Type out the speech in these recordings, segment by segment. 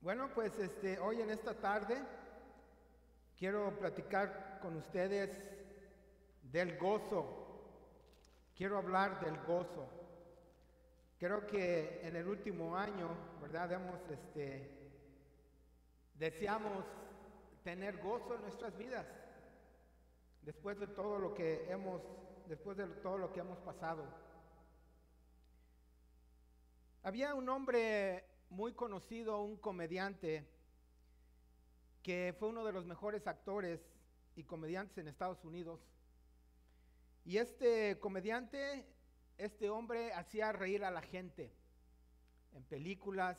Bueno, pues hoy en esta tarde quiero platicar con ustedes del gozo. Quiero hablar del gozo. Creo que en el último año, ¿verdad? Deseamos tener gozo en nuestras vidas después de todo lo que hemos pasado. Había un hombre muy conocido, un comediante, que fue uno de los mejores actores y comediantes en Estados Unidos. Y este comediante, este hombre hacía reír a la gente en películas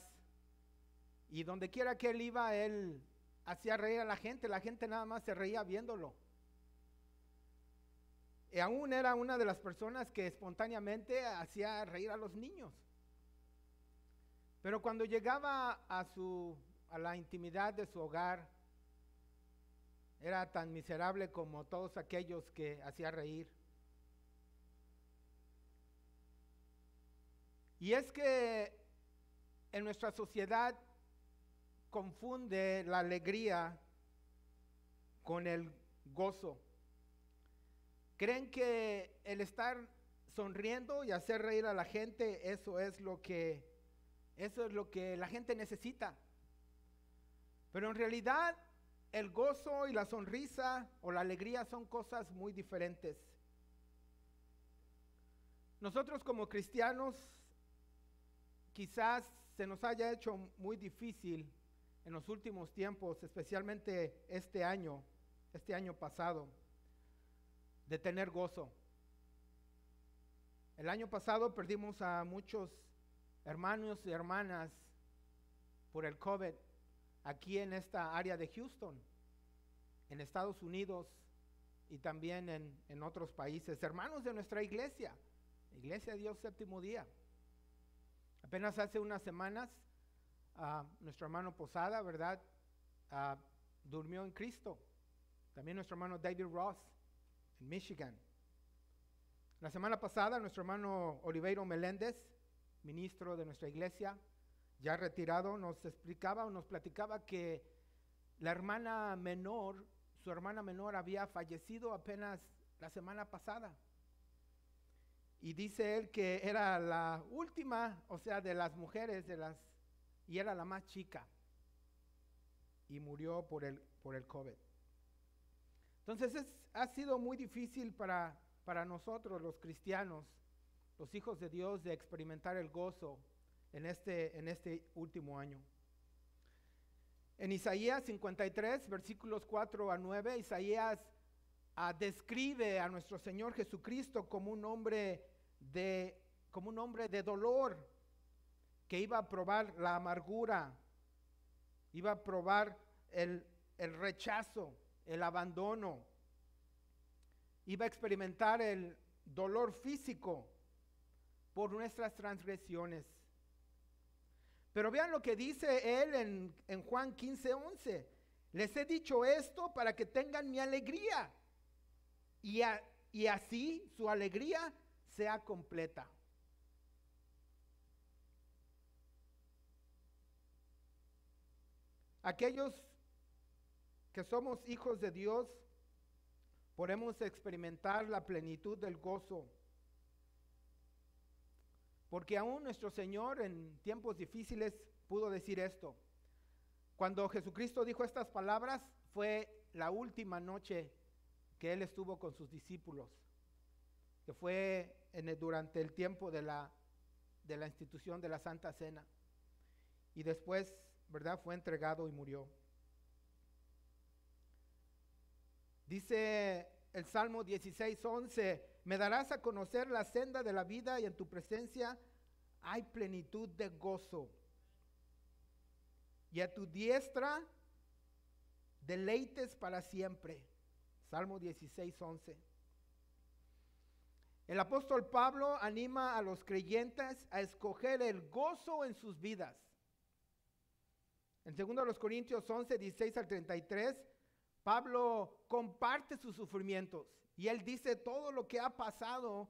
y donde quiera que él iba, él hacía reír a la gente nada más se reía viéndolo. Y aún era una de las personas que espontáneamente hacía reír a los niños. Pero cuando llegaba a la intimidad de su hogar, era tan miserable como todos aquellos que hacía reír. Y es que en nuestra sociedad confunde la alegría con el gozo. Creen que el estar sonriendo y hacer reír a la gente, eso es lo que la gente necesita. Pero en realidad el gozo y la sonrisa o la alegría son cosas muy diferentes. Nosotros como cristianos quizás se nos haya hecho muy difícil en los últimos tiempos, especialmente este año pasado, de tener gozo. El año pasado perdimos a muchos hermanos y hermanas por el COVID aquí en esta área de Houston, en Estados Unidos y también en otros países, hermanos de nuestra iglesia, Iglesia Dios Séptimo Día. Apenas hace unas semanas, nuestro hermano Posada, ¿verdad? Durmió en Cristo. También nuestro hermano David Ross, en Michigan. La semana pasada, nuestro hermano Oliveiro Meléndez, ministro de nuestra iglesia, ya retirado, nos platicaba que su hermana menor había fallecido apenas la semana pasada. Y dice él que era la última, o sea, de las mujeres, y era la más chica. Y murió por el COVID. Entonces ha sido muy difícil para nosotros los cristianos, los hijos de Dios, de experimentar el gozo en este último año. En Isaías 53, versículos 4 a 9, Isaías describe a nuestro Señor Jesucristo como un hombre de dolor, que iba a probar la amargura, iba a probar el rechazo, el abandono, iba a experimentar el dolor físico por nuestras transgresiones. Pero vean lo que dice él en Juan 15:11. Les he dicho esto para que tengan mi alegría y así su alegría sea completa. Aquellos que somos hijos de Dios podemos experimentar la plenitud del gozo, porque aún nuestro Señor en tiempos difíciles pudo decir esto. Cuando Jesucristo dijo estas palabras, fue la última noche que Él estuvo con sus discípulos, que fue durante el tiempo de la institución de la Santa Cena. Y después, ¿verdad?, fue entregado y murió. Dice el Salmo 16:11, me darás a conocer la senda de la vida y en tu presencia hay plenitud de gozo. Y a tu diestra deleites para siempre. Salmo 16:11. El apóstol Pablo anima a los creyentes a escoger el gozo en sus vidas. En 2 Corintios 11, 16 al 33, Pablo comparte sus sufrimientos y él dice todo lo que ha pasado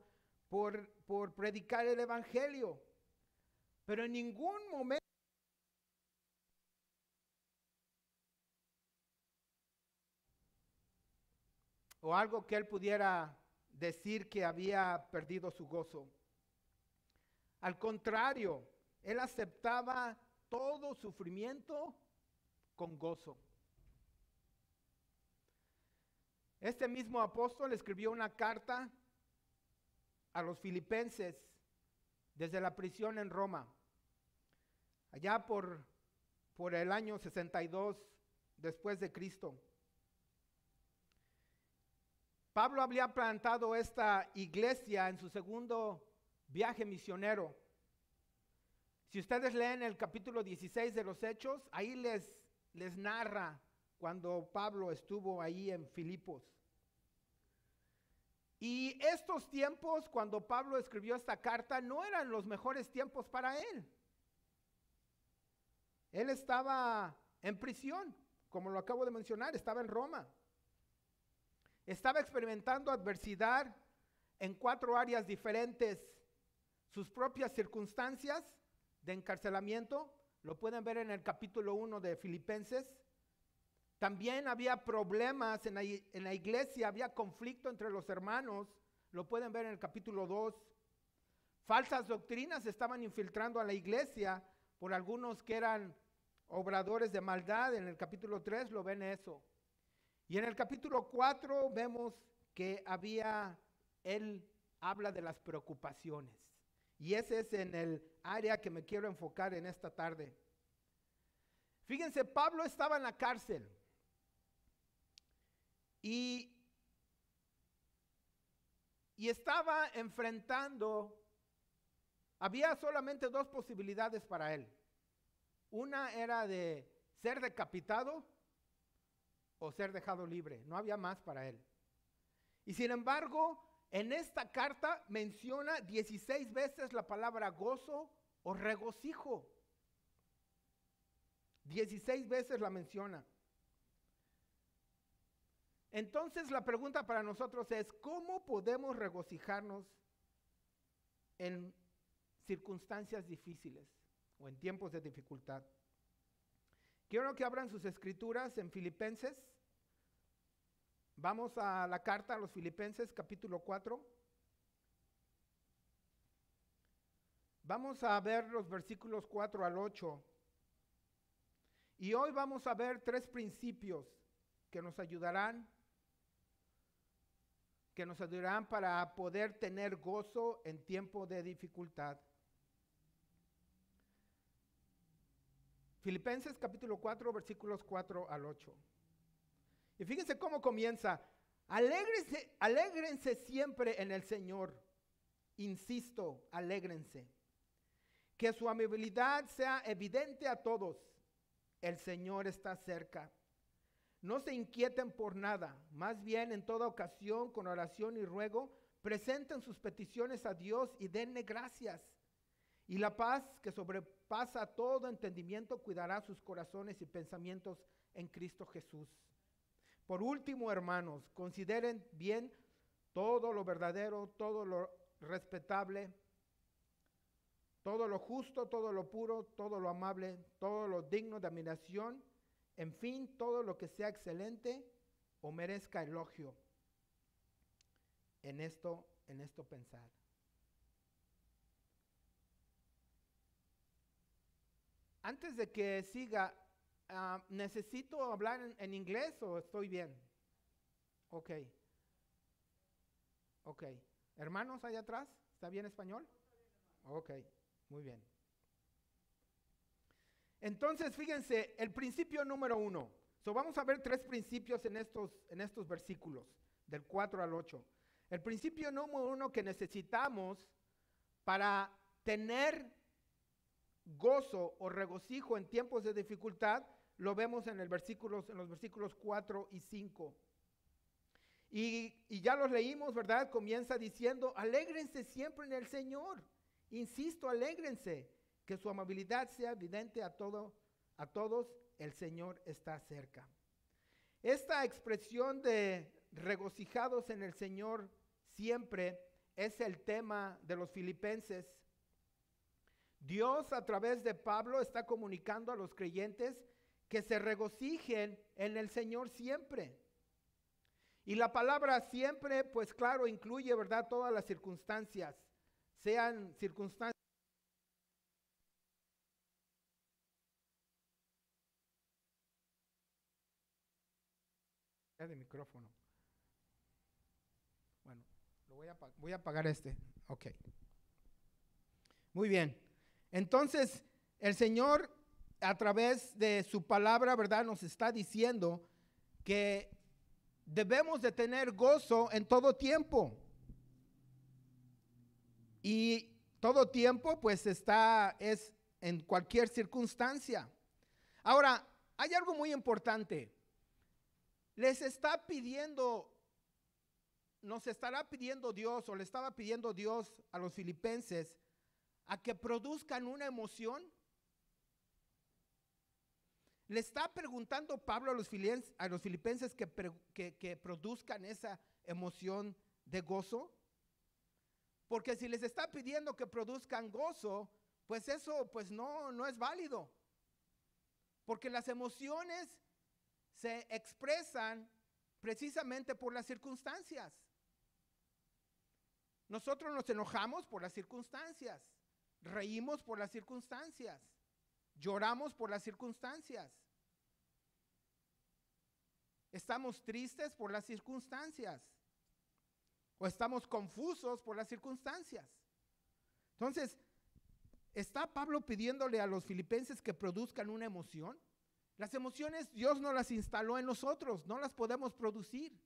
por predicar el evangelio. Pero en ningún momento o algo que él pudiera decir que había perdido su gozo. Al contrario, él aceptaba todo sufrimiento con gozo. Este mismo apóstol escribió una carta a los filipenses desde la prisión en Roma, allá por el año 62 después de Cristo. Pablo había plantado esta iglesia en su segundo viaje misionero. Si ustedes leen el capítulo 16 de los Hechos, ahí les narra cuando Pablo estuvo ahí en Filipos. Y estos tiempos, cuando Pablo escribió esta carta, no eran los mejores tiempos para él. Él estaba en prisión, como lo acabo de mencionar, estaba en Roma. Estaba experimentando adversidad en 4 áreas diferentes. Sus propias circunstancias de encarcelamiento, lo pueden ver en el capítulo 1 de Filipenses. También había problemas en la iglesia, había conflicto entre los hermanos, lo pueden ver en el capítulo 2. Falsas doctrinas estaban infiltrando a la iglesia por algunos que eran obradores de maldad, en el capítulo 3 lo ven eso. Y en el capítulo 4 vemos que él habla de las preocupaciones. Y ese es en el área que me quiero enfocar en esta tarde. Fíjense, Pablo estaba en la cárcel. Y estaba enfrentando, había solamente 2 posibilidades para él. Una era de ser decapitado o ser dejado libre. No había más para él. Y sin embargo, en esta carta menciona 16 veces la palabra gozo o regocijo. 16 veces la menciona. Entonces la pregunta para nosotros es, ¿cómo podemos regocijarnos en circunstancias difíciles o en tiempos de dificultad? Quiero que abran sus escrituras en Filipenses. Vamos a la carta a los Filipenses, capítulo 4. Vamos a ver los versículos 4 al 8. Y hoy vamos a ver 3 principios que nos ayudarán para poder tener gozo en tiempo de dificultad. Filipenses capítulo 4, versículos 4 al 8. Y fíjense cómo comienza. Alégrense siempre en el Señor. Insisto, alégrense. Que su amabilidad sea evidente a todos. El Señor está cerca. No se inquieten por nada, más bien en toda ocasión, con oración y ruego, presenten sus peticiones a Dios y denle gracias. Y la paz que sobrepasa todo entendimiento cuidará sus corazones y pensamientos en Cristo Jesús. Por último, hermanos, consideren bien todo lo verdadero, todo lo respetable, todo lo justo, todo lo puro, todo lo amable, todo lo digno de admiración. En fin, todo lo que sea excelente o merezca elogio. En esto pensar. Antes de que siga, ¿necesito hablar en inglés o estoy bien? Ok. Hermanos, allá atrás, ¿está bien español? Ok, muy bien. Entonces, fíjense, el principio número 1. Vamos a ver 3 principios en estos versículos, del 4 al 8. El principio número 1 que necesitamos para tener gozo o regocijo en tiempos de dificultad, lo vemos en los versículos 4 y 5. Y ya los leímos, ¿verdad? Comienza diciendo, alégrense siempre en el Señor. Insisto, alégrense. Que su amabilidad sea evidente a todos, el Señor está cerca. Esta expresión de regocijados en el Señor siempre es el tema de los filipenses. Dios a través de Pablo está comunicando a los creyentes que se regocijen en el Señor siempre. Y la palabra siempre, pues claro, incluye, ¿verdad?, todas las circunstancias, sean circunstancias de micrófono. Bueno, voy a apagar este. Ok. Muy bien. Entonces, el Señor a través de su palabra, ¿verdad?, nos está diciendo que debemos de tener gozo en todo tiempo. Y todo tiempo, pues es en cualquier circunstancia. Ahora, hay algo muy importante. Les está pidiendo, nos estará pidiendo Dios, o le estaba pidiendo Dios a los filipenses, a que produzcan una emoción. Le está preguntando Pablo a los filipenses que produzcan esa emoción de gozo. Porque si les está pidiendo que produzcan gozo, pues eso pues no es válido. Porque las emociones se expresan precisamente por las circunstancias. Nosotros nos enojamos por las circunstancias, reímos por las circunstancias, lloramos por las circunstancias, estamos tristes por las circunstancias, o estamos confusos por las circunstancias. Entonces, ¿está Pablo pidiéndole a los filipenses que produzcan una emoción? Las emociones Dios no las instaló en nosotros, no las podemos producir.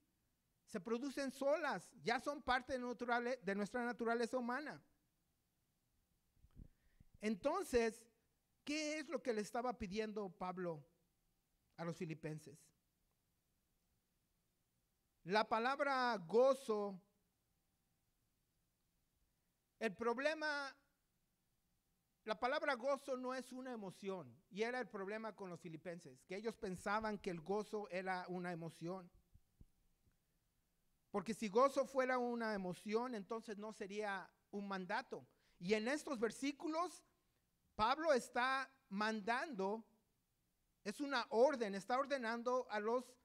Se producen solas, ya son parte de nuestra naturaleza humana. Entonces, ¿qué es lo que le estaba pidiendo Pablo a los filipenses? La palabra gozo, el problema, la palabra gozo no es una emoción, y era el problema con los filipenses, que ellos pensaban que el gozo era una emoción. Porque si gozo fuera una emoción, entonces no sería un mandato. Y en estos versículos, Pablo está mandando, es una orden, está ordenando a los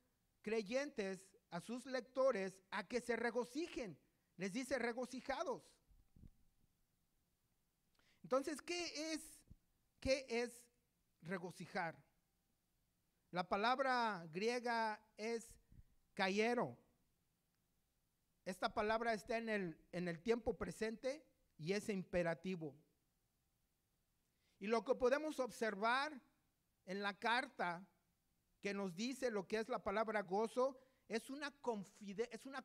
creyentes, a sus lectores, a que se regocijen. Les dice regocijados. Entonces, ¿qué es regocijar? La palabra griega es kaiero. Esta palabra está en el tiempo presente y es imperativo. Y lo que podemos observar en la carta que nos dice lo que es la palabra gozo, es una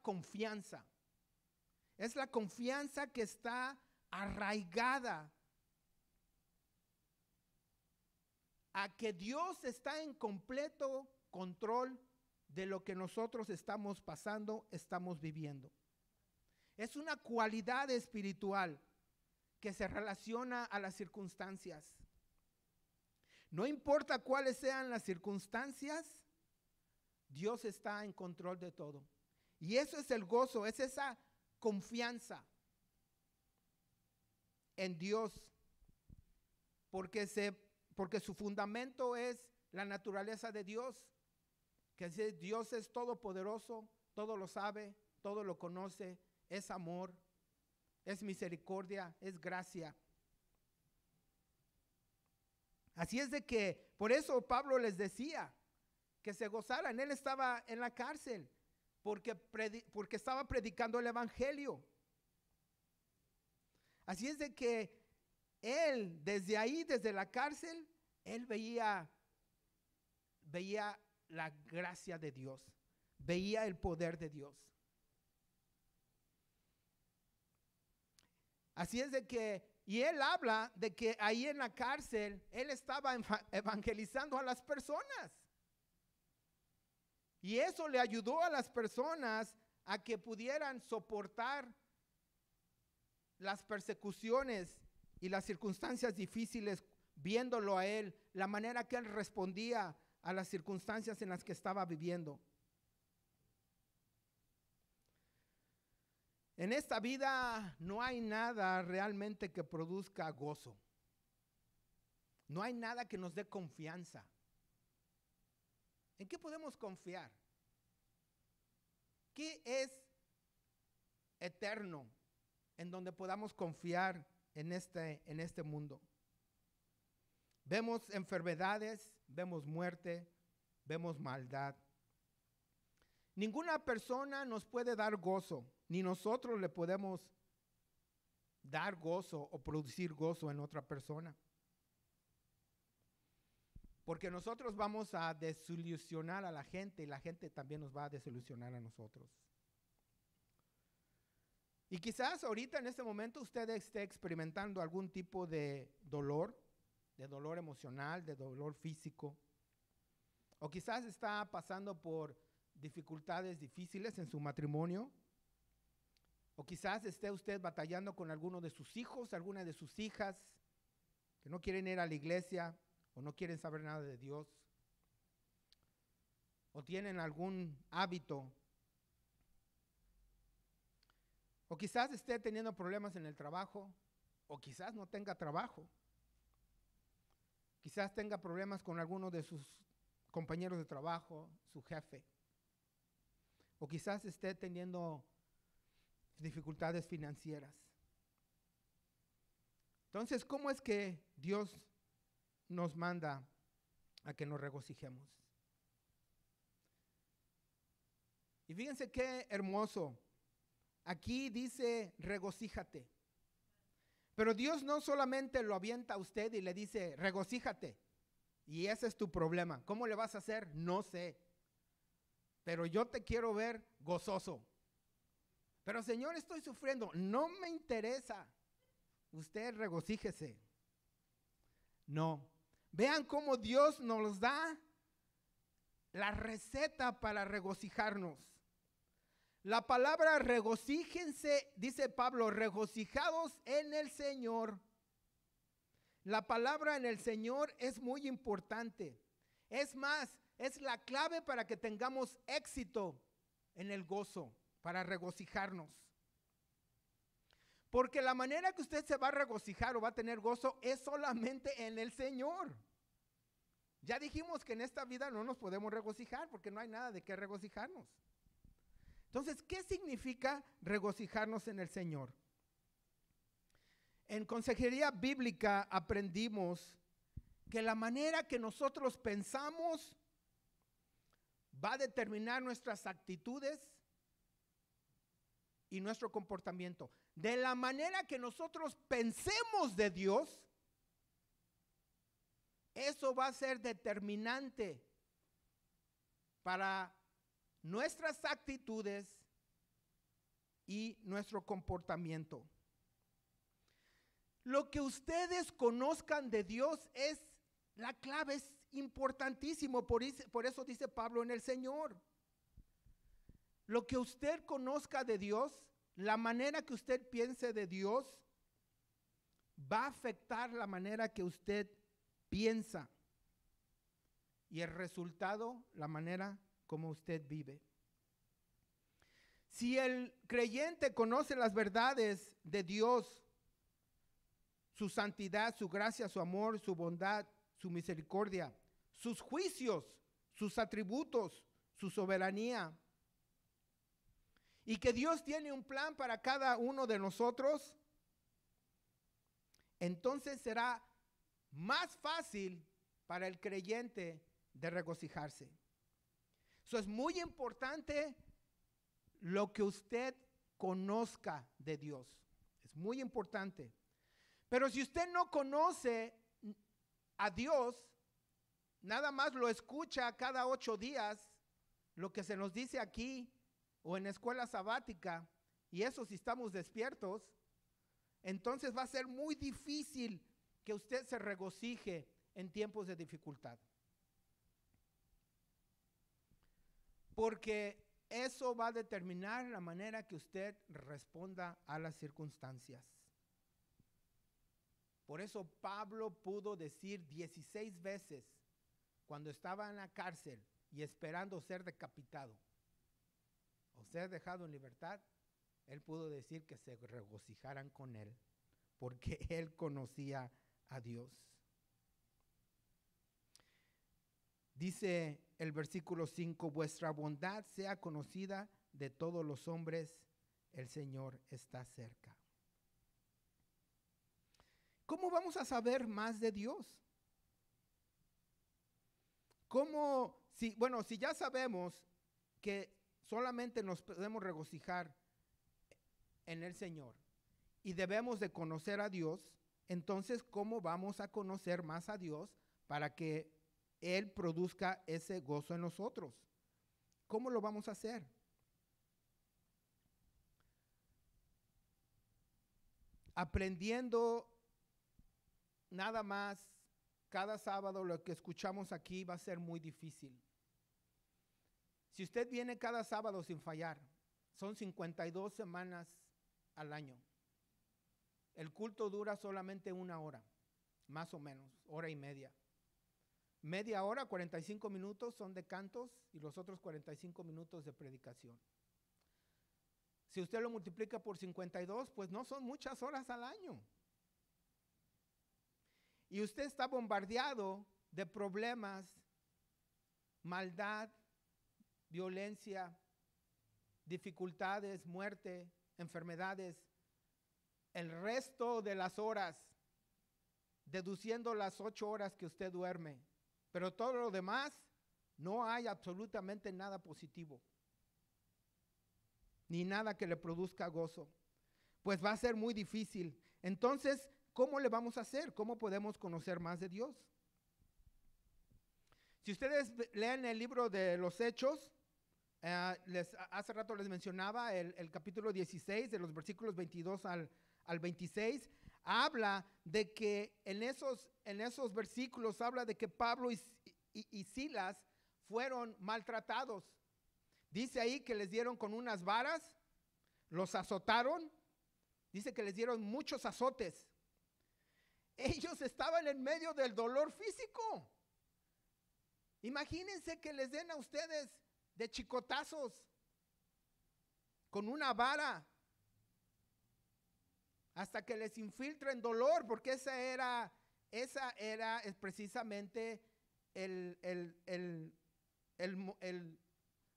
confianza. Es la confianza que está arraigada a que Dios está en completo control de lo que nosotros estamos pasando, estamos viviendo. Es una cualidad espiritual que se relaciona a las circunstancias. No importa cuáles sean las circunstancias, Dios está en control de todo. Y eso es el gozo, es esa confianza en Dios, porque su fundamento es la naturaleza de Dios, que Dios es todopoderoso, todo lo sabe, todo lo conoce, es amor, es misericordia, es gracia. Así es de que, por eso Pablo les decía que se gozaran. Él estaba en la cárcel porque estaba predicando el evangelio. Así es de que él, desde ahí, desde la cárcel, él veía la gracia de Dios, veía el poder de Dios. Así es de que, y él habla de que ahí en la cárcel, él estaba evangelizando a las personas. Y eso le ayudó a las personas a que pudieran soportar las persecuciones y las circunstancias difíciles, viéndolo a él, la manera que él respondía a las circunstancias en las que estaba viviendo. En esta vida no hay nada realmente que produzca gozo. No hay nada que nos dé confianza. ¿En qué podemos confiar? ¿Qué es eterno en donde podamos confiar en este mundo? Vemos enfermedades, vemos muerte, vemos maldad. Ninguna persona nos puede dar gozo, ni nosotros le podemos dar gozo o producir gozo en otra persona. Porque nosotros vamos a desilusionar a la gente y la gente también nos va a desilusionar a nosotros. Y quizás ahorita en este momento usted esté experimentando algún tipo de dolor emocional, de dolor físico. O quizás está pasando por dificultades difíciles en su matrimonio. O quizás esté usted batallando con alguno de sus hijos, alguna de sus hijas, que no quieren ir a la iglesia o no quieren saber nada de Dios. O tienen algún hábito. O quizás esté teniendo problemas en el trabajo, o quizás no tenga trabajo. Quizás tenga problemas con alguno de sus compañeros de trabajo, su jefe. O quizás esté teniendo dificultades financieras. Entonces, ¿cómo es que Dios nos manda a que nos regocijemos? Y fíjense qué hermoso. Aquí dice, regocíjate. Pero Dios no solamente lo avienta a usted y le dice, regocíjate. Y ese es tu problema. ¿Cómo le vas a hacer? No sé. Pero yo te quiero ver gozoso. Pero Señor, estoy sufriendo. No me interesa. Usted regocíjese. No. Vean cómo Dios nos da la receta para regocijarnos. La palabra regocíjense, dice Pablo, regocijados en el Señor. La palabra en el Señor es muy importante. Es más, es la clave para que tengamos éxito en el gozo, para regocijarnos. Porque la manera que usted se va a regocijar o va a tener gozo es solamente en el Señor. Ya dijimos que en esta vida no nos podemos regocijar porque no hay nada de qué regocijarnos. Entonces, ¿qué significa regocijarnos en el Señor? En consejería bíblica aprendimos que la manera que nosotros pensamos va a determinar nuestras actitudes y nuestro comportamiento. De la manera que nosotros pensemos de Dios, eso va a ser determinante para nuestras actitudes y nuestro comportamiento. Lo que ustedes conozcan de Dios es la clave, es importantísimo. Por eso dice Pablo en el Señor. Lo que usted conozca de Dios, la manera que usted piense de Dios, va a afectar la manera que usted piensa. Y el resultado, la manera como usted vive. Si el creyente conoce las verdades de Dios, su santidad, su gracia, su amor, su bondad, su misericordia, sus juicios, sus atributos, su soberanía, y que Dios tiene un plan para cada uno de nosotros, entonces será más fácil para el creyente de regocijarse. Eso es muy importante, lo que usted conozca de Dios. Es muy importante. Pero si usted no conoce a Dios, nada más lo escucha cada 8 días, lo que se nos dice aquí o en escuela sabática, y eso si estamos despiertos, entonces va a ser muy difícil que usted se regocije en tiempos de dificultad. Porque eso va a determinar la manera que usted responda a las circunstancias. Por eso Pablo pudo decir 16 veces cuando estaba en la cárcel y esperando ser decapitado o ser dejado en libertad, él pudo decir que se regocijaran con él, porque él conocía a Dios. Dice el versículo 5, vuestra bondad sea conocida de todos los hombres, el Señor está cerca. ¿Cómo vamos a saber más de Dios? Si ya sabemos que solamente nos podemos regocijar en el Señor y debemos de conocer a Dios, entonces, ¿cómo vamos a conocer más a Dios para que Él produzca ese gozo en nosotros? ¿Cómo lo vamos a hacer? Aprendiendo nada más cada sábado lo que escuchamos aquí va a ser muy difícil. Si usted viene cada sábado sin fallar, son 52 semanas al año. El culto dura solamente 1 hora, más o menos, 1:30. Media hora, 45 minutos son de cantos y los otros 45 minutos de predicación. Si usted lo multiplica por 52, pues no son muchas horas al año. Y usted está bombardeado de problemas, maldad, violencia, dificultades, muerte, enfermedades, el resto de las horas, deduciendo las 8 horas que usted duerme. Pero todo lo demás, no hay absolutamente nada positivo, ni nada que le produzca gozo. Pues va a ser muy difícil. Entonces, ¿cómo le vamos a hacer? ¿Cómo podemos conocer más de Dios? Si ustedes leen el libro de los Hechos, hace rato les mencionaba el capítulo 16, de los versículos 22 al 26, habla de que en esos versículos habla de que Pablo y Silas fueron maltratados. Dice ahí que les dieron con unas varas, los azotaron, dice que les dieron muchos azotes. Ellos estaban en medio del dolor físico. Imagínense que les den a ustedes de chicotazos con una vara hasta que les infiltren dolor, porque esa era precisamente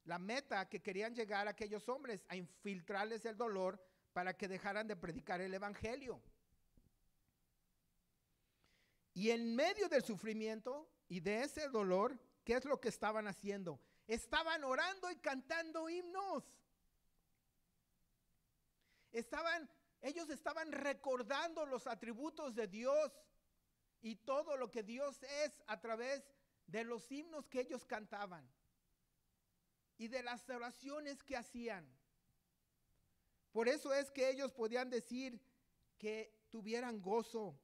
la meta que querían llegar a aquellos hombres, a infiltrarles el dolor para que dejaran de predicar el evangelio. Y en medio del sufrimiento y de ese dolor, ¿qué es lo que estaban haciendo? Estaban orando y cantando himnos. Ellos estaban recordando los atributos de Dios y todo lo que Dios es a través de los himnos que ellos cantaban y de las oraciones que hacían. Por eso es que ellos podían decir que tuvieran gozo,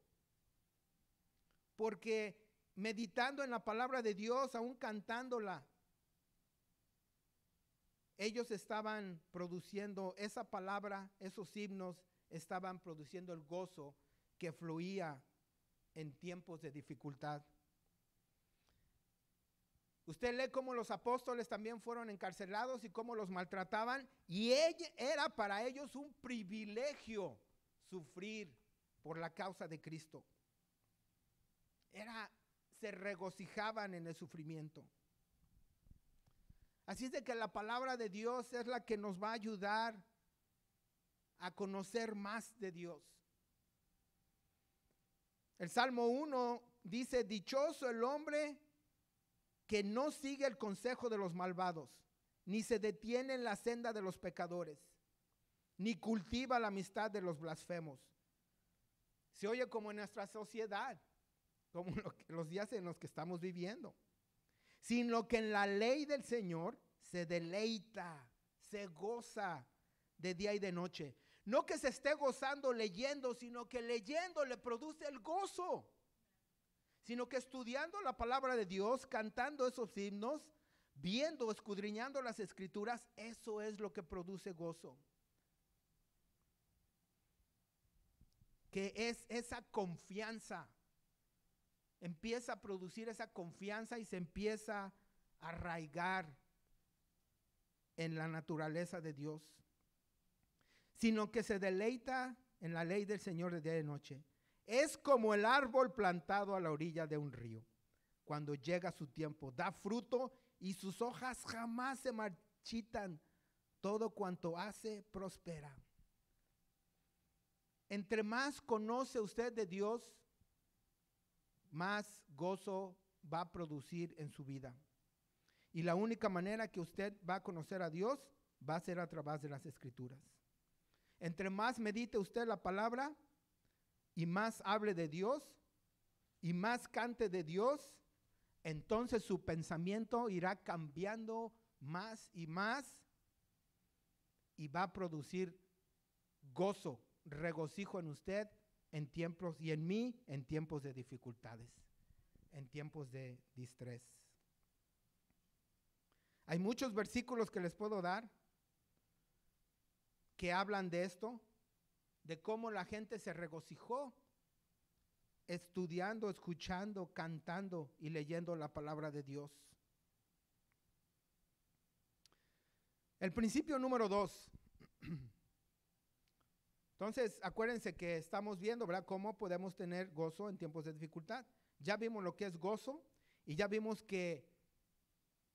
porque meditando en la palabra de Dios, aún cantándola, ellos estaban produciendo esa palabra, esos himnos, estaban produciendo el gozo que fluía en tiempos de dificultad. Usted lee cómo los apóstoles también fueron encarcelados y cómo los maltrataban, y era para ellos un privilegio sufrir por la causa de Cristo. Se regocijaban en el sufrimiento. Así es de que la palabra de Dios es la que nos va a ayudar a conocer más de Dios. El Salmo 1 dice: dichoso el hombre que no sigue el consejo de los malvados, ni se detiene en la senda de los pecadores, ni cultiva la amistad de los blasfemos. Se oye como en nuestra sociedad, como los días en los que estamos viviendo, sino que en la ley del Señor se deleita, se goza de día y de noche. No que se esté gozando leyendo, sino que leyendo le produce el gozo, sino que estudiando la palabra de Dios, cantando esos himnos, viendo, escudriñando las escrituras, eso es lo que produce gozo. Que es esa confianza. Empieza a producir esa confianza y se empieza a arraigar en la naturaleza de Dios, sino que se deleita en la ley del Señor de día y de noche. Es como el árbol plantado a la orilla de un río. Cuando llega su tiempo, da fruto y sus hojas jamás se marchitan. todo cuanto hace prospera. Entre más conoce usted de Dios, más gozo va a producir en su vida. Y la única manera que usted va a conocer a Dios va a ser a través de las Escrituras. Entre más medite usted la palabra y más hable de Dios y más cante de Dios, entonces su pensamiento irá cambiando más y va a producir gozo, regocijo en usted en tiempos y en mí en tiempos de dificultades, en tiempos de distrés. Hay muchos versículos que les puedo dar que hablan de esto, de cómo la gente se regocijó estudiando, escuchando, cantando y leyendo la palabra de Dios. El principio número 2. Entonces, acuérdense que estamos viendo, ¿verdad?, cómo podemos tener gozo en tiempos de dificultad. Ya vimos lo que es gozo y ya vimos que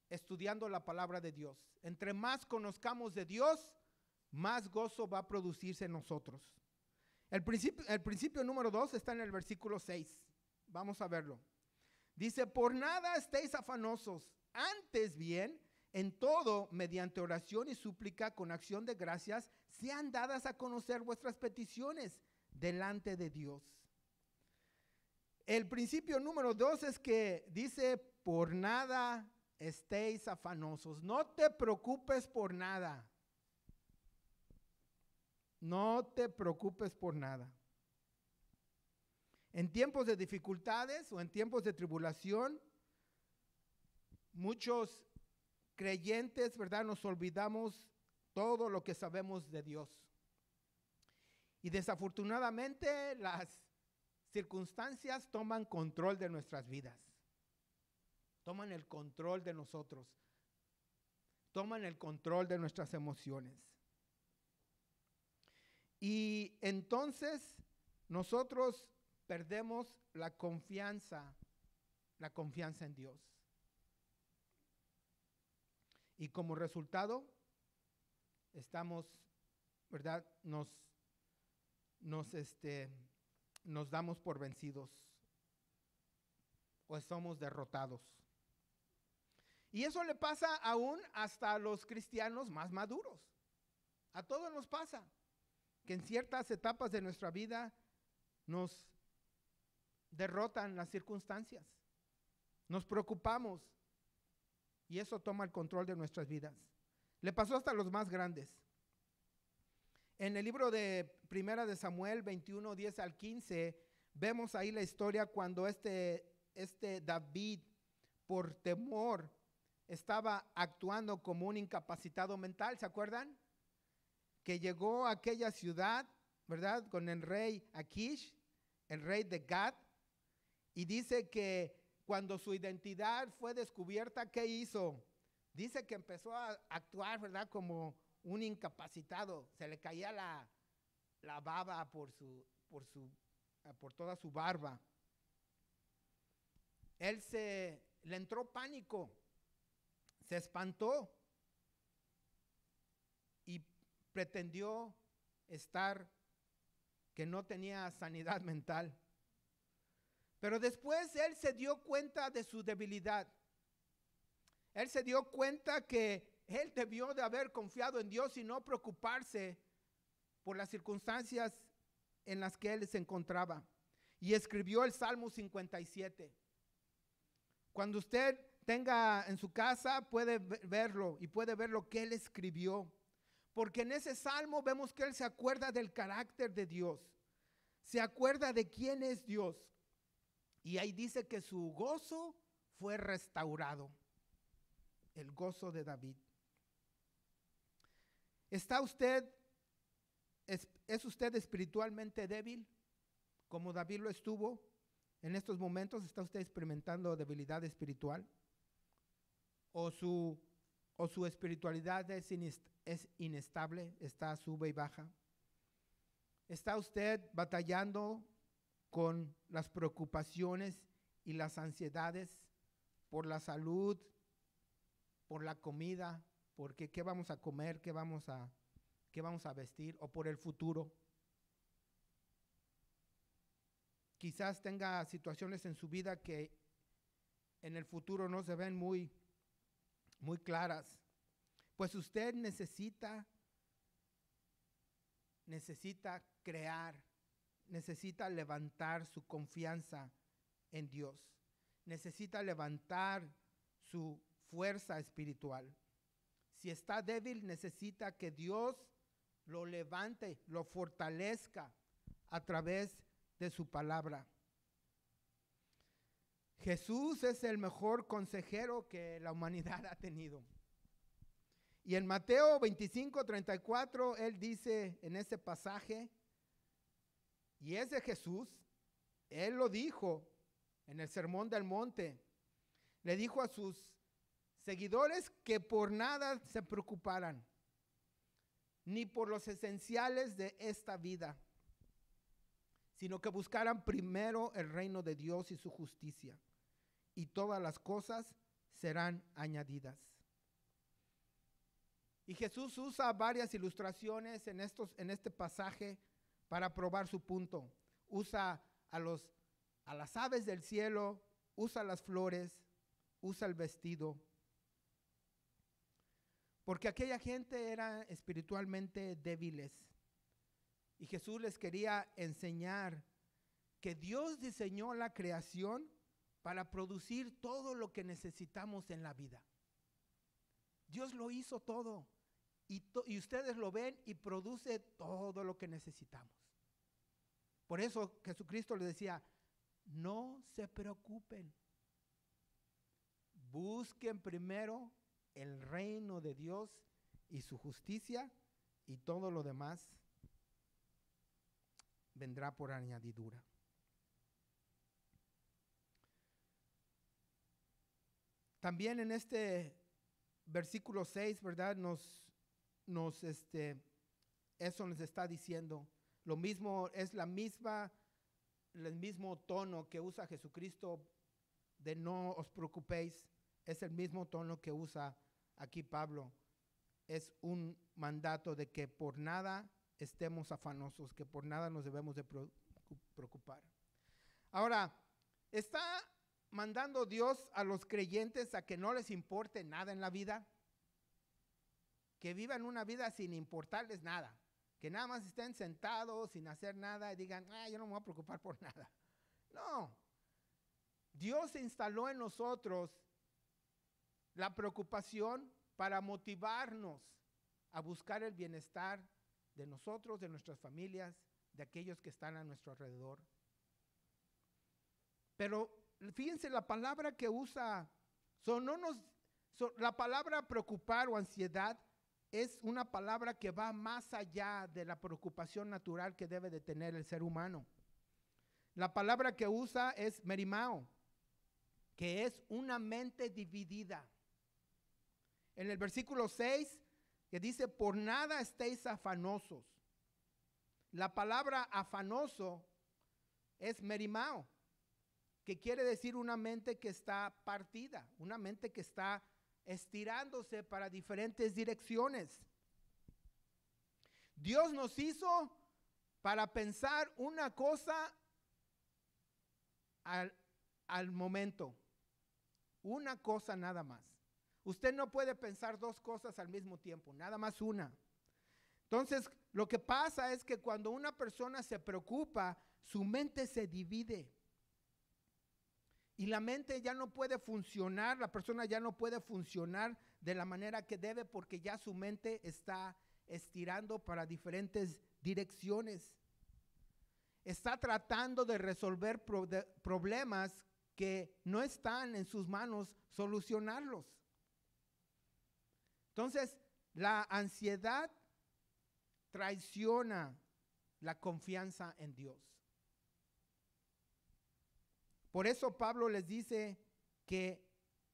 estudiando la palabra de Dios, entre más conozcamos de Dios, más gozo va a producirse en nosotros. El principio número 2 está en el versículo 6. Vamos a verlo. Dice, por nada estéis afanosos, antes bien, en todo, mediante oración y súplica con acción de gracias, sean dadas a conocer vuestras peticiones delante de Dios. El principio número 2 es que dice, por nada estéis afanosos. No te preocupes por nada. No te preocupes por nada. En tiempos de dificultades o en tiempos de tribulación, muchos creyentes, ¿verdad?, nos olvidamos todo lo que sabemos de Dios. Y desafortunadamente las circunstancias toman control de nuestras vidas. Toman el control de nosotros. Toman el control de nuestras emociones. Y entonces nosotros perdemos la confianza en Dios. Y como resultado, estamos, ¿verdad?, nos damos por vencidos o somos derrotados. Y eso le pasa aún hasta a los cristianos más maduros. A todos nos pasa que en ciertas etapas de nuestra vida nos derrotan las circunstancias. Nos preocupamos y eso toma el control de nuestras vidas. Le pasó hasta a los más grandes. En el libro de Primera de Samuel 21, 10 al 15, vemos ahí la historia cuando este David, por temor, estaba actuando como un incapacitado mental, ¿se acuerdan? Que llegó a aquella ciudad, ¿verdad?, con el rey Achish, el rey de Gat, y dice que cuando su identidad fue descubierta, ¿qué hizo? Dice que empezó a actuar, ¿verdad?, como un incapacitado. Se le caía la baba por toda su barba. Le entró pánico, se espantó y pretendió que no tenía sanidad mental. Pero después él se dio cuenta de su debilidad. Él se dio cuenta que él debió de haber confiado en Dios y no preocuparse por las circunstancias en las que él se encontraba. Y escribió el Salmo 57. Cuando usted tenga en su casa, puede verlo y puede ver lo que él escribió. Porque en ese salmo vemos que él se acuerda del carácter de Dios. Se acuerda de quién es Dios. Y ahí dice que su gozo fue restaurado. El gozo de David. ¿Es usted espiritualmente débil? Como David lo estuvo. En estos momentos, ¿está usted experimentando debilidad espiritual? ¿O su espiritualidad es inestable, está sube y baja? ¿Está usted batallando con las preocupaciones y las ansiedades por la salud, por la comida, porque qué vamos a comer, qué vamos a vestir, o por el futuro. Quizás tenga situaciones en su vida que en el futuro no se ven muy claras. Pues usted necesita crear, necesita levantar su confianza en Dios. Necesita levantar su fuerza espiritual. Si está débil, necesita que Dios lo levante, lo fortalezca a través de su palabra. Jesús es el mejor consejero que la humanidad ha tenido. Y en Mateo 25:34, él dice en ese pasaje, y es de Jesús, él lo dijo en el Sermón del Monte, le dijo a sus seguidores que por nada se preocuparan, ni por los esenciales de esta vida, sino que buscaran primero el reino de Dios y su justicia, y todas las cosas serán añadidas. Y Jesús usa varias ilustraciones en este pasaje para probar su punto. Usa a las aves del cielo, usa las flores, usa el vestido. Porque aquella gente era espiritualmente débiles. Y Jesús les quería enseñar que Dios diseñó la creación para producir todo lo que necesitamos en la vida. Dios lo hizo todo. Y ustedes lo ven y produce todo lo que necesitamos. Por eso Jesucristo les decía, no se preocupen. Busquen primero el reino de Dios y su justicia, y todo lo demás vendrá por añadidura. También en este versículo 6, ¿verdad? Eso nos está diciendo. Lo mismo, es el mismo tono que usa Jesucristo de no os preocupéis, es el mismo tono que usa aquí Pablo. Es un mandato de que por nada estemos afanosos, que por nada nos debemos de preocupar. Ahora, ¿está mandando Dios a los creyentes a que no les importe nada en la vida? Que vivan una vida sin importarles nada, que nada más estén sentados sin hacer nada y digan, yo no me voy a preocupar por nada. No, Dios instaló en nosotros la preocupación para motivarnos a buscar el bienestar de nosotros, de nuestras familias, de aquellos que están a nuestro alrededor. Pero fíjense la palabra que usa, la palabra preocupar o ansiedad es una palabra que va más allá de la preocupación natural que debe de tener el ser humano. La palabra que usa es merimao, que es una mente dividida. En el versículo 6, que dice, por nada estéis afanosos. La palabra afanoso es merimao, que quiere decir una mente que está partida, una mente que está estirándose para diferentes direcciones. Dios nos hizo para pensar una cosa al momento, una cosa nada más. Usted no puede pensar dos cosas al mismo tiempo, nada más una. Entonces, lo que pasa es que cuando una persona se preocupa, su mente se divide. Y la mente ya no puede funcionar, la persona ya no puede funcionar de la manera que debe porque ya su mente está estirando para diferentes direcciones. Está tratando de resolver problemas que no están en sus manos solucionarlos. Entonces, la ansiedad traiciona la confianza en Dios. Por eso Pablo les dice que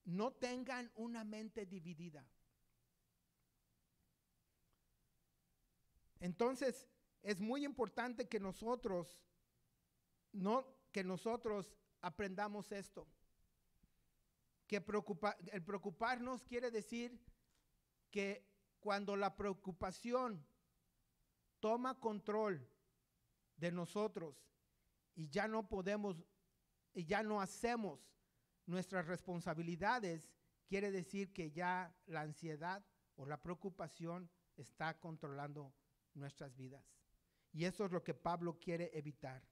no tengan una mente dividida. Entonces, es muy importante que nosotros aprendamos esto. Que el preocuparnos quiere decir que cuando la preocupación toma control de nosotros y ya no podemos y ya no hacemos nuestras responsabilidades, quiere decir que ya la ansiedad o la preocupación está controlando nuestras vidas. Y eso es lo que Pablo quiere evitar.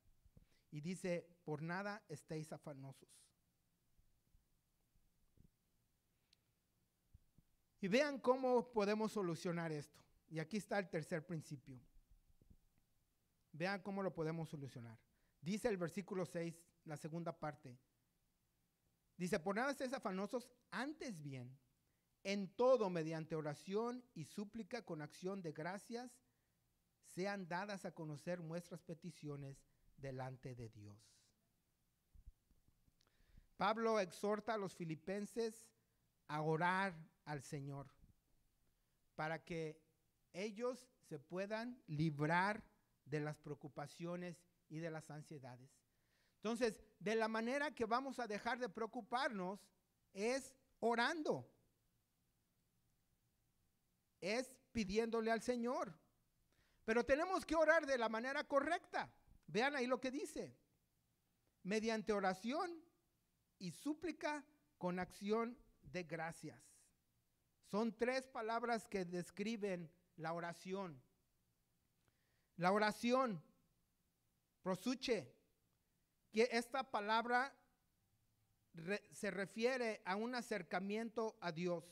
Y dice, por nada estéis afanosos. Y vean cómo podemos solucionar esto. Y aquí está el tercer principio. Vean cómo lo podemos solucionar. Dice el versículo 6, la segunda parte. Dice, por nada estéis afanosos, antes bien, en todo mediante oración y súplica con acción de gracias, sean dadas a conocer nuestras peticiones delante de Dios. Pablo exhorta a los filipenses a orar al Señor para que ellos se puedan librar de las preocupaciones y de las ansiedades. Entonces, de la manera que vamos a dejar de preocuparnos es orando, es pidiéndole al Señor. Pero tenemos que orar de la manera correcta. Vean ahí lo que dice. Mediante oración y súplica con acción de gracias. Son tres palabras que describen la oración. La oración, prosuche, que esta palabra se refiere a un acercamiento a Dios.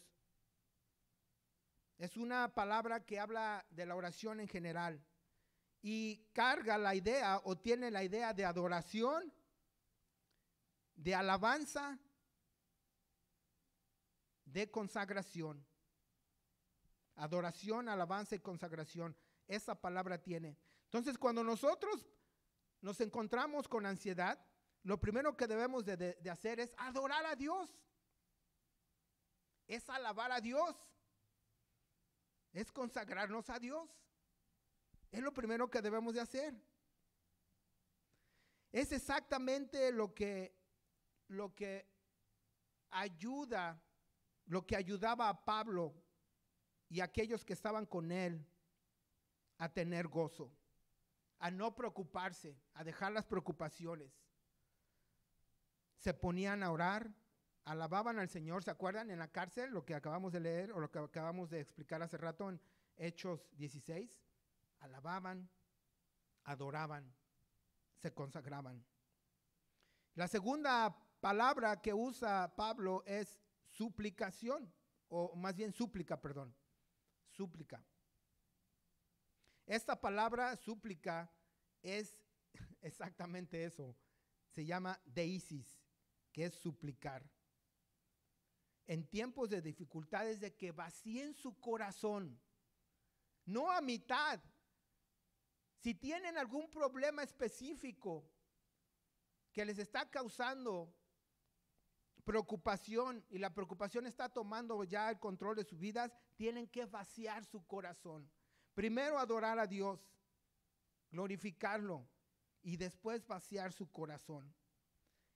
Es una palabra que habla de la oración en general y carga la idea o tiene la idea de adoración, de alabanza, de consagración. Adoración, alabanza y consagración. Esa palabra tiene. Entonces, cuando nosotros nos encontramos con ansiedad, lo primero que debemos de hacer es adorar a Dios. Es alabar a Dios. Es consagrarnos a Dios. Es lo primero que debemos de hacer. Es exactamente lo que ayuda, lo que ayudaba a Pablo y a aquellos que estaban con él a tener gozo, a no preocuparse, a dejar las preocupaciones. Se ponían a orar, alababan al Señor. ¿Se acuerdan en la cárcel lo que acabamos de leer o lo que acabamos de explicar hace rato en Hechos 16? Alababan, adoraban, se consagraban. La segunda palabra que usa Pablo es suplicación, o más bien súplica, perdón. Súplica. Esta palabra súplica es exactamente eso. Se llama deisis, que es suplicar. En tiempos de dificultades, de que vacíen su corazón, no a mitad. Si tienen algún problema específico que les está causando preocupación y la preocupación está tomando ya el control de sus vidas, tienen que vaciar su corazón. Primero adorar a Dios, glorificarlo y después vaciar su corazón.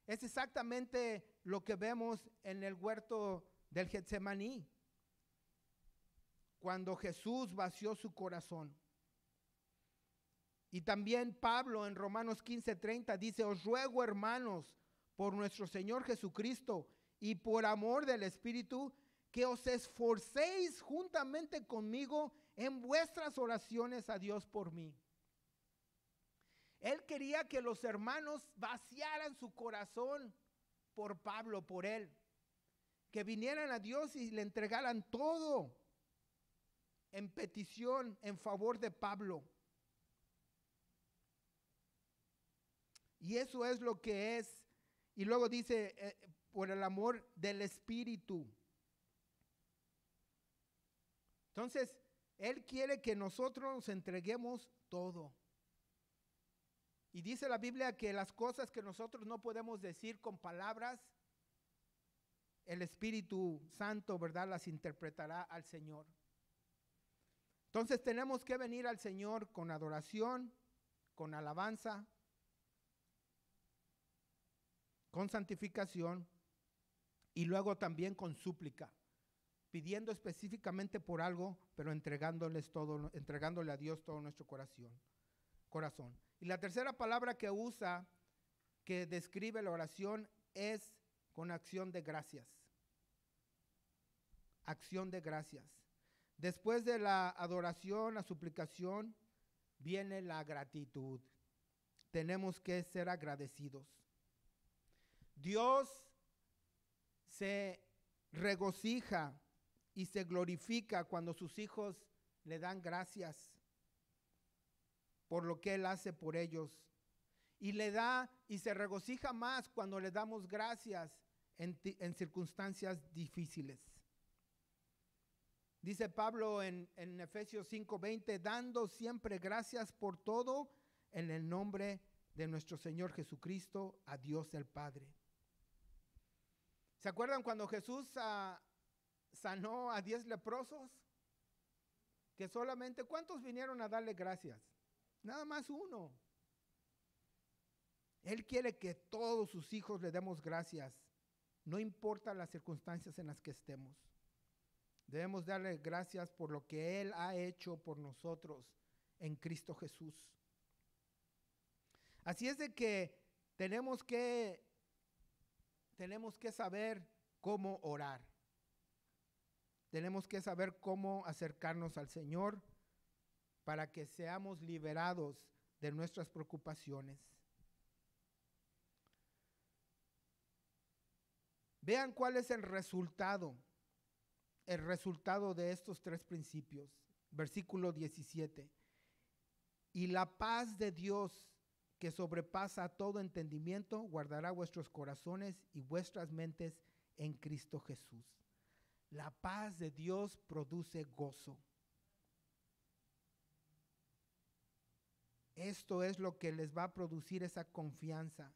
Es exactamente lo que vemos en el huerto del Getsemaní, cuando Jesús vació su corazón. Y también Pablo en Romanos 15:30 dice, os ruego, hermanos, por nuestro Señor Jesucristo y por amor del Espíritu, que os esforcéis juntamente conmigo en vuestras oraciones a Dios por mí. Él quería que los hermanos vaciaran su corazón por Pablo, por él. Que vinieran a Dios y le entregaran todo en petición, en favor de Pablo. Y eso es lo que es. Y luego dice, por el amor del Espíritu. Entonces, Él quiere que nosotros nos entreguemos todo. Y dice la Biblia que las cosas que nosotros no podemos decir con palabras, el Espíritu Santo, ¿verdad?, las interpretará al Señor. Entonces tenemos que venir al Señor con adoración, con alabanza, con santificación y luego también con súplica, pidiendo específicamente por algo, pero entregándole a Dios todo nuestro corazón. Y la tercera palabra que usa, que describe la oración, es con acción de gracias. Acción de gracias. Después de la adoración, la suplicación, viene la gratitud. Tenemos que ser agradecidos. Dios se regocija y se glorifica cuando sus hijos le dan gracias por lo que Él hace por ellos. Y le da y se regocija más cuando le damos gracias en circunstancias difíciles. Dice Pablo en Efesios 5:20, dando siempre gracias por todo en el nombre de nuestro Señor Jesucristo, a Dios el Padre. ¿Se acuerdan cuando Jesús sanó a 10 leprosos? Que solamente, ¿cuántos vinieron a darle gracias? Nada más uno. Él quiere que todos sus hijos le demos gracias, no importa las circunstancias en las que estemos. Debemos darle gracias por lo que Él ha hecho por nosotros en Cristo Jesús. Así es de que tenemos que saber cómo orar. Tenemos que saber cómo acercarnos al Señor para que seamos liberados de nuestras preocupaciones. Vean cuál es el resultado de estos tres principios. Versículo 17. Y la paz de Dios, que sobrepasa todo entendimiento, guardará vuestros corazones y vuestras mentes en Cristo Jesús. La paz de Dios produce gozo. Esto es lo que les va a producir esa confianza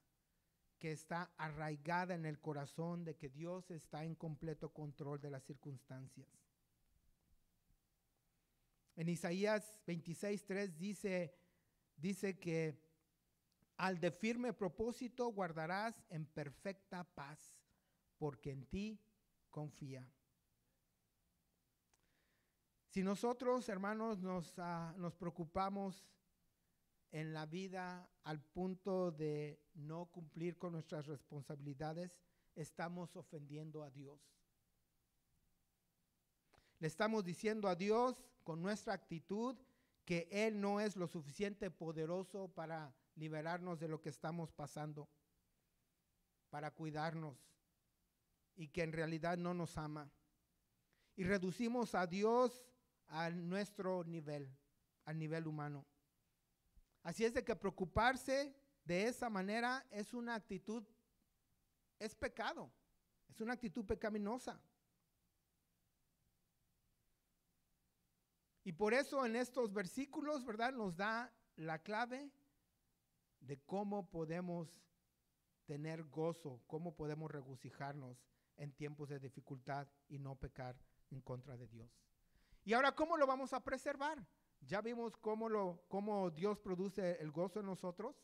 que está arraigada en el corazón de que Dios está en completo control de las circunstancias. En Isaías 26:3 dice que al de firme propósito guardarás en perfecta paz, porque en ti confía. Si nosotros, hermanos, nos preocupamos en la vida al punto de no cumplir con nuestras responsabilidades, estamos ofendiendo a Dios. Le estamos diciendo a Dios con nuestra actitud que Él no es lo suficiente poderoso para liberarnos de lo que estamos pasando, para cuidarnos, y que en realidad no nos ama. Y reducimos a Dios a nuestro nivel, al nivel humano. Así es de que preocuparse de esa manera es una actitud, es pecado, es una actitud pecaminosa. Y por eso en estos versículos, ¿verdad?, nos da la clave de cómo podemos tener gozo, cómo podemos regocijarnos en tiempos de dificultad y no pecar en contra de Dios. Y ahora, ¿cómo lo vamos a preservar? Ya vimos cómo Dios produce el gozo en nosotros,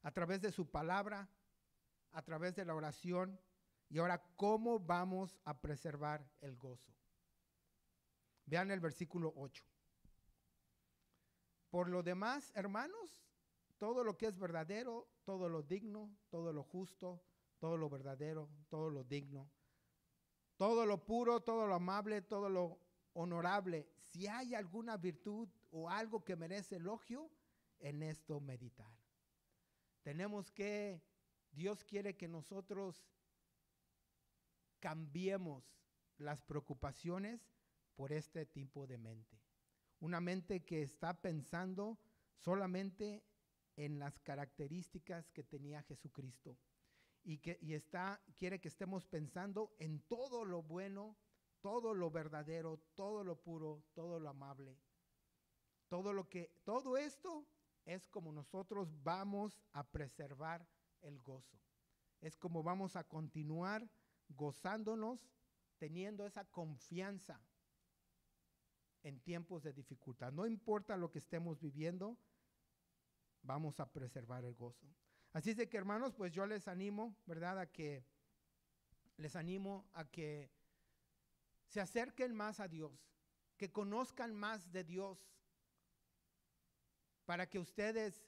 a través de su palabra, a través de la oración, y ahora, ¿cómo vamos a preservar el gozo? Vean el versículo 8. Por lo demás, hermanos, todo lo que es verdadero, todo lo digno, todo lo justo, todo lo verdadero, todo lo digno, todo lo puro, todo lo amable, todo lo honorable, si hay alguna virtud o algo que merece elogio, en esto meditar. Dios quiere que nosotros cambiemos las preocupaciones por este tipo de mente. Una mente que está pensando solamente en las características que tenía Jesucristo y quiere que estemos pensando en todo lo bueno, todo lo verdadero, todo lo puro, todo lo amable. Todo esto es como nosotros vamos a preservar el gozo. Es como vamos a continuar gozándonos, teniendo esa confianza en tiempos de dificultad. No importa lo que estemos viviendo, vamos a preservar el gozo. Así es de que, hermanos, pues yo les animo, ¿verdad?, a que se acerquen más a Dios, que conozcan más de Dios, para que ustedes,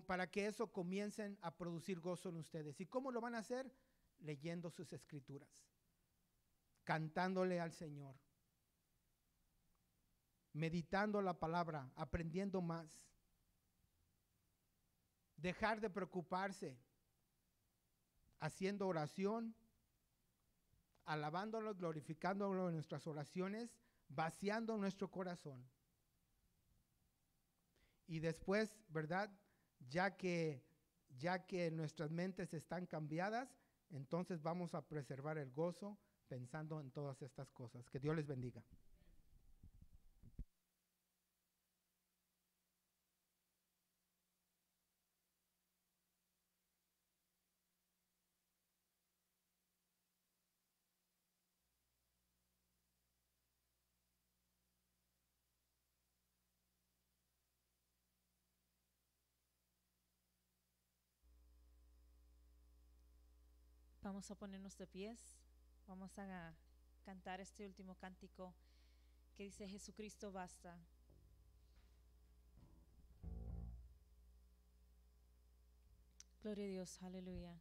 para que eso comiencen a producir gozo en ustedes. ¿Y cómo lo van a hacer? Leyendo sus escrituras, cantándole al Señor, meditando la palabra, aprendiendo más. Dejar de preocuparse, haciendo oración, alabándolo, glorificándolo en nuestras oraciones, vaciando nuestro corazón. Y después, ¿verdad? Ya que nuestras mentes están cambiadas, entonces vamos a preservar el gozo pensando en todas estas cosas. Que Dios les bendiga. Vamos a ponernos de pies, vamos a cantar este último cántico que dice: Jesucristo basta. Gloria a Dios, aleluya.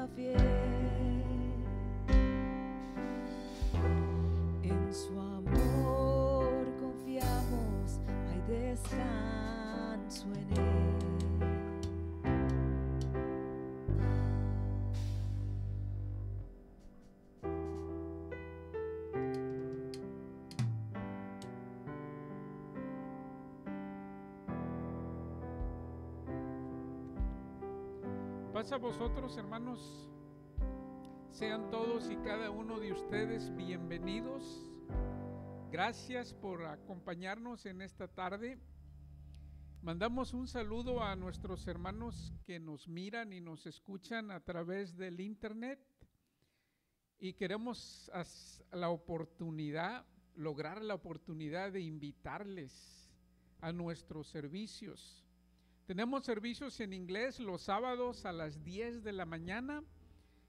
sea fiel. En su amor confiamos, hay descanso en él. Paz a vosotros, hermanos. Sean todos y cada uno de ustedes bienvenidos. Gracias por acompañarnos en esta tarde. Mandamos un saludo a nuestros hermanos que nos miran y nos escuchan a través del internet. Y queremos lograr la oportunidad de invitarles a nuestros servicios. Tenemos servicios en inglés los sábados a las 10 de la mañana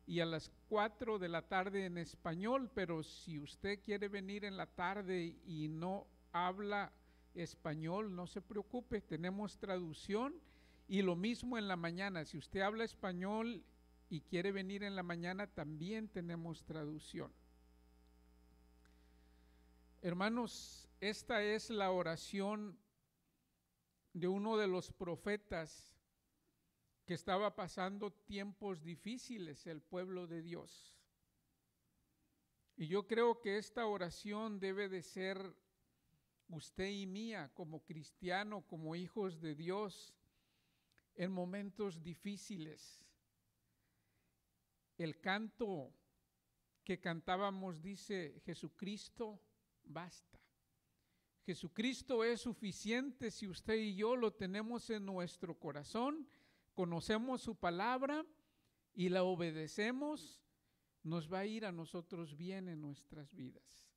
y a las 4 de la tarde en español, pero si usted quiere venir en la tarde y no habla español, no se preocupe, tenemos traducción, y lo mismo en la mañana. Si usted habla español y quiere venir en la mañana, también tenemos traducción. Hermanos, esta es la oración de uno de los profetas que estaba pasando tiempos difíciles, el pueblo de Dios. Y yo creo que esta oración debe de ser usted y mía como cristiano, como hijos de Dios, en momentos difíciles. El canto que cantábamos dice: Jesucristo basta. Jesucristo es suficiente si usted y yo lo tenemos en nuestro corazón, conocemos su palabra y la obedecemos, nos va a ir a nosotros bien en nuestras vidas.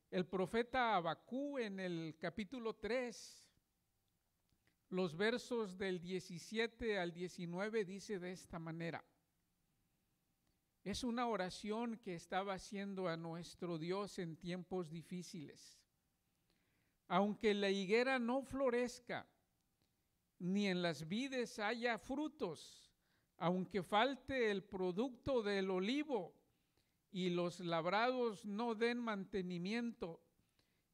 El profeta Abacú en el capítulo 3, los versos del 17 al 19 dice de esta manera. Es una oración que estaba haciendo a nuestro Dios en tiempos difíciles. Aunque la higuera no florezca, ni en las vides haya frutos, aunque falte el producto del olivo, y los labrados no den mantenimiento,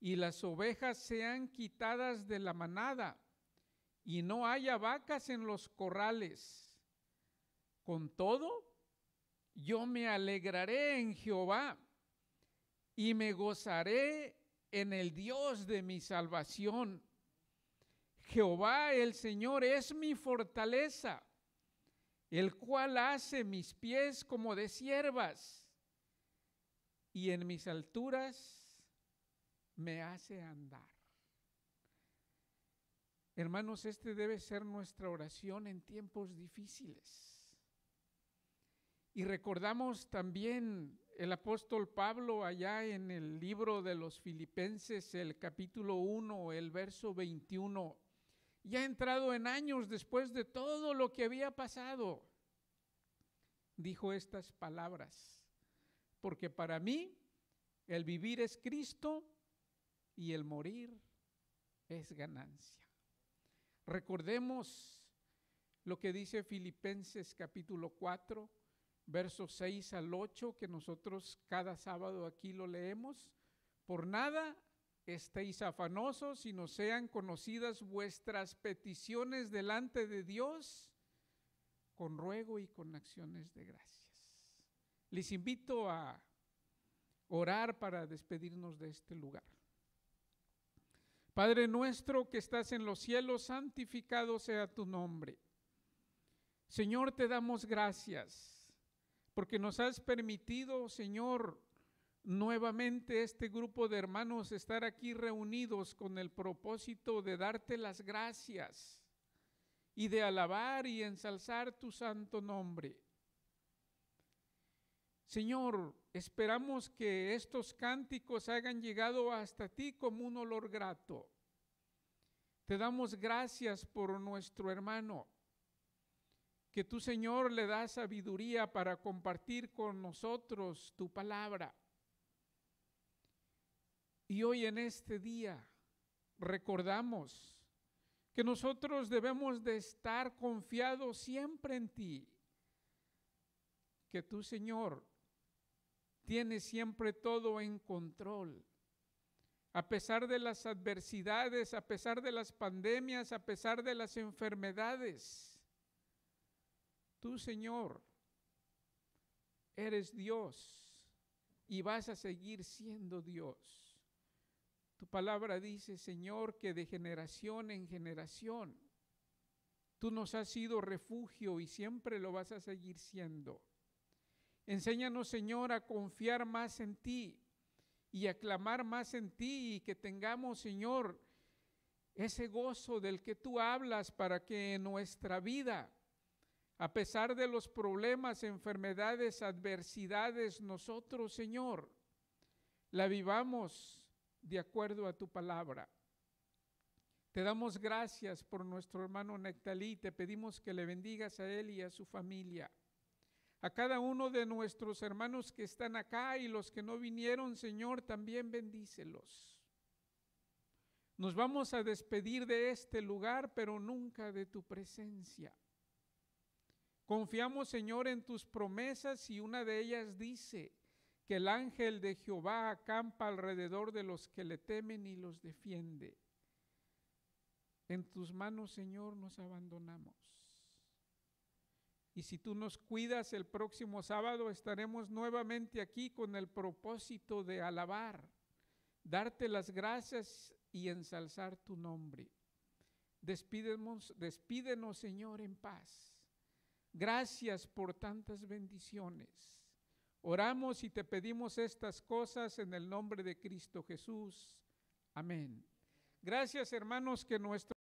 y las ovejas sean quitadas de la manada, y no haya vacas en los corrales. Con todo, yo me alegraré en Jehová, y me gozaré en el Dios de mi salvación. Jehová el Señor es mi fortaleza, el cual hace mis pies como de ciervas, y en mis alturas me hace andar. Hermanos, este debe ser nuestra oración en tiempos difíciles. Y recordamos también el apóstol Pablo allá en el libro de los Filipenses, el capítulo 1, el verso 21, ya entrado en años después de todo lo que había pasado, dijo estas palabras: porque para mí el vivir es Cristo y el morir es ganancia. Recordemos lo que dice Filipenses capítulo 4, versos 6 al 8, que nosotros cada sábado aquí lo leemos. Por nada estéis afanosos, sino sean conocidas vuestras peticiones delante de Dios con ruego y con acciones de gracias. Les invito a orar para despedirnos de este lugar. Padre nuestro que estás en los cielos, santificado sea tu nombre. Señor, te damos gracias porque nos has permitido, Señor, nuevamente este grupo de hermanos estar aquí reunidos con el propósito de darte las gracias y de alabar y ensalzar tu santo nombre. Señor, esperamos que estos cánticos hayan llegado hasta ti como un olor grato. Te damos gracias por nuestro hermano, que tú, Señor, le das sabiduría para compartir con nosotros tu palabra. Y hoy en este día recordamos que nosotros debemos de estar confiados siempre en ti, que tú, Señor, tienes siempre todo en control. A pesar de las adversidades, a pesar de las pandemias, a pesar de las enfermedades, tú, Señor, eres Dios y vas a seguir siendo Dios. Tu palabra dice, Señor, que de generación en generación tú nos has sido refugio y siempre lo vas a seguir siendo. Enséñanos, Señor, a confiar más en ti y a clamar más en ti, y que tengamos, Señor, ese gozo del que tú hablas, para que en nuestra vida, a pesar de los problemas, enfermedades, adversidades, nosotros, Señor, la vivamos de acuerdo a tu palabra. Te damos gracias por nuestro hermano Nectalí, te pedimos que le bendigas a él y a su familia. A cada uno de nuestros hermanos que están acá y los que no vinieron, Señor, también bendícelos. Nos vamos a despedir de este lugar, pero nunca de tu presencia. Confiamos, Señor, en tus promesas, y una de ellas dice que el ángel de Jehová acampa alrededor de los que le temen y los defiende. En tus manos, Señor, nos abandonamos. Y si tú nos cuidas, el próximo sábado estaremos nuevamente aquí con el propósito de alabar, darte las gracias y ensalzar tu nombre. Despídenos, Señor, en paz. Gracias por tantas bendiciones. Oramos y te pedimos estas cosas en el nombre de Cristo Jesús. Amén. Gracias, hermanos, que nuestro